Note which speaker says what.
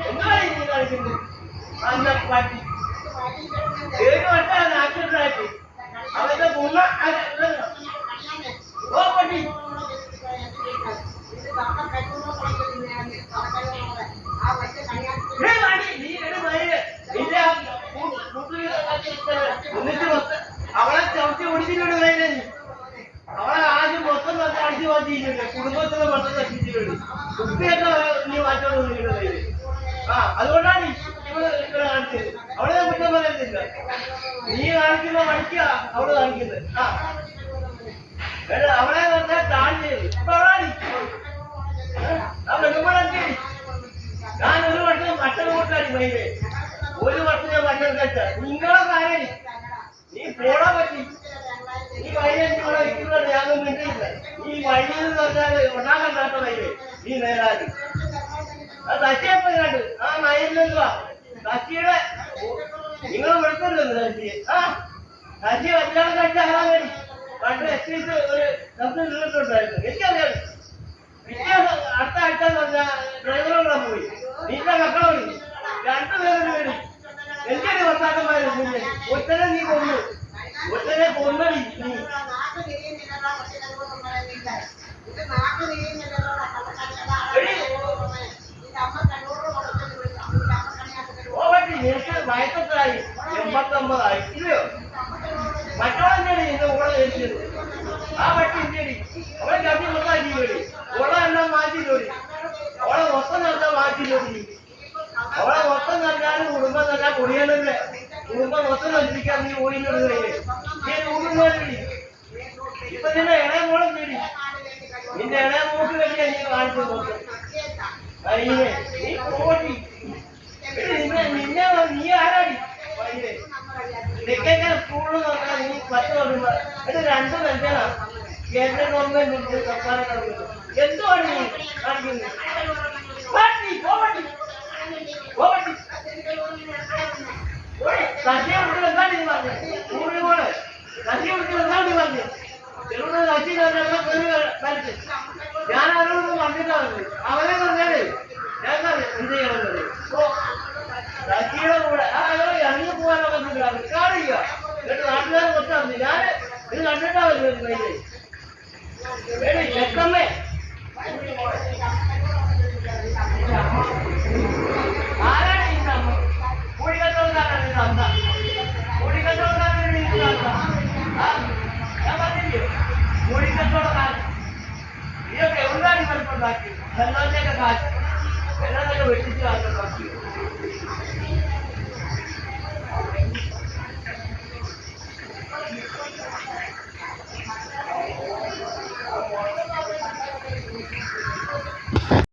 Speaker 1: എന്തുവാണ് നീ കളിക്കുന്നത്? അന്ന പാട്ടി 7 വർഷമാണ് ആക്സിഡന്റ് അവന്റെ ഗുണ ഓ പട്ടി അവളെ ചവിട്ടി ഓടിച്ചിട്ടുണ്ട് വൈകി അവളെ ആദ്യം മൊത്തം അടിച്ചു മാറ്റിയിട്ടുണ്ട് കുടുംബത്തിലെ മൊത്തം തട്ടിച്ചിട്ടുണ്ട് കുട്ടിയൊക്കെ നീ മാറ്റം തോന്നിയിട്ടുണ്ട് ആ അതുകൊണ്ടാണ് ഇവിടെ കാണിച്ചത് അവളെ ഞാൻ കുറ്റം പറയുന്നില്ല നീ കാണിക്കുന്ന മണിക്കാ അവള് കാണിക്കുന്നത് ആ അവളെ പറഞ്ഞാൽ താഴ് ചെയ്തു ഇപ്പൊ അവളാണ് ഞാൻ ഒരു വർഷം മറ്റൊരു കൂട്ടാണ് വൈകി ഒരു വർഷം ഞാൻ മറ്റൊരു കഴിച്ച നിങ്ങളെ കാര്യം നീ പോടാ പറ്റി ഈ വൈകിട്ട് വെക്കുന്നത് ഞാനൊന്നും മിണ്ടില്ല ഈ വൈകിട്ട് എന്ന് പറഞ്ഞാൽ ഉണ്ടാകണ്ടാത്ത വൈകി നീ നേരാതി അത് തച്ചിയപ്പോ കണ്ടു ആ നയനിലെന്തുവാ തച്ചിയുടെ നിങ്ങൾ വിളിക്കരുത് തച്ചിയെ ആ തച്ചി കല്യാണം കഴിച്ച ആളാ വേണ്ടി പണ്ട് എക്സൈസ് ഒരു ശബ്ദം നിന്നിട്ടുണ്ടായിരുന്നു എനിക്കറിയാം അടുത്ത ആഴ്ച എന്ന് പറഞ്ഞാൽ ഡ്രൈവറോടെ പോയി നിന്റെ മക്കളോട് 2 പേരും വേണ്ടി എനിക്കടി ഭർത്താക്കന്മാരുണ്ട് ഒറ്റനെ നീ കൊന്നു ഒറ്റനെ കൊന്നടി നീ നിനക്ക് വയസ്സെത്രയായി 89 ഇല്ലയോ മറ്റോളെന്താണ് നിന്റെ ഓളെ കഴിച്ചത് ആ പട്ടി ഇന്ത്യടി അവളെ ചട്ടി മൊത്തമാക്കി വേടി ഓളെ എല്ലാം മാറ്റില്ലോടി ഓളെ മൊത്തം നല്ല മാറ്റില്ലോടി അവളെ മൊത്തം നല്ലാലും കുടുംബം നല്ല കുടിയല്ലേ കുടുംബം മൊത്തം നശിപ്പിക്കാൻ നീ ഓടിക്കൊടുക്കേ നീ ഊടുന്നോടി ഇപ്പൊ നിന്റെ ഇളയ മോളം നേടി നിന്റെ ഇളയ മോക്ക് വേണ്ടിയാ നീ കാണിച്ചു നോക്ക് നീ പോട്ടി നിന്നെ നീ ആരാടി നിൽക്കാൻ സ്കൂളിൽ നോക്കാൻ നീ 10 വരുമ്പോ ഇത് 2 നൽകണം കേന്ദ്ര ഗവൺമെന്റ് സംസ്ഥാന ഗവൺമെന്റ് എന്തുവാണ് നീ കാണിക്കുന്നത് സദ്യ കൊടുക്കൽ എന്താണ് നീ പറഞ്ഞത് സ്കൂളിൽ പോണ് സദ്യ കൊടുക്കൽ എന്താണ് നീ പറഞ്ഞത് ചെറുപ്പം സദ്യ കളിച്ച് ഞാൻ അവരോടൊന്നും പറഞ്ഞിട്ടാ പറഞ്ഞത് അവരെ പറഞ്ഞാലേ ഞാൻ എന്ത് ചെയ്യണമെന്നത് സദ്യയുടെ കൂടെ ഇറങ്ങി പോകാനൊക്കെ റെക്കോർഡ് ചെയ്യുക എന്നിട്ട് നാട്ടുകാർ മൊത്തം ഞാൻ ഇത് കണ്ടിട്ടാ വരുന്നത് കയ്യില് ചെക്കമ്മേ ആരാണ് ഈ അമ്മ കൂടിക്കച്ചവടക്കാരാണ് ഇത് അമ്മ കൂടിക്കച്ചവടക്കാരാണ് ഇത് അമ്മ ഞാൻ പറഞ്ഞില്ലേ കൂടിക്കച്ചവടക്കാരൻ ഇതൊക്കെ എവിടെയാണ് ഇവർക്ക് ഉണ്ടാക്കി വെള്ളത്തിലേക്ക് കാറ്റ് വെള്ളത്തൊക്കെ വെട്ടിച്ച് കാറ്റുണ്ടാക്കി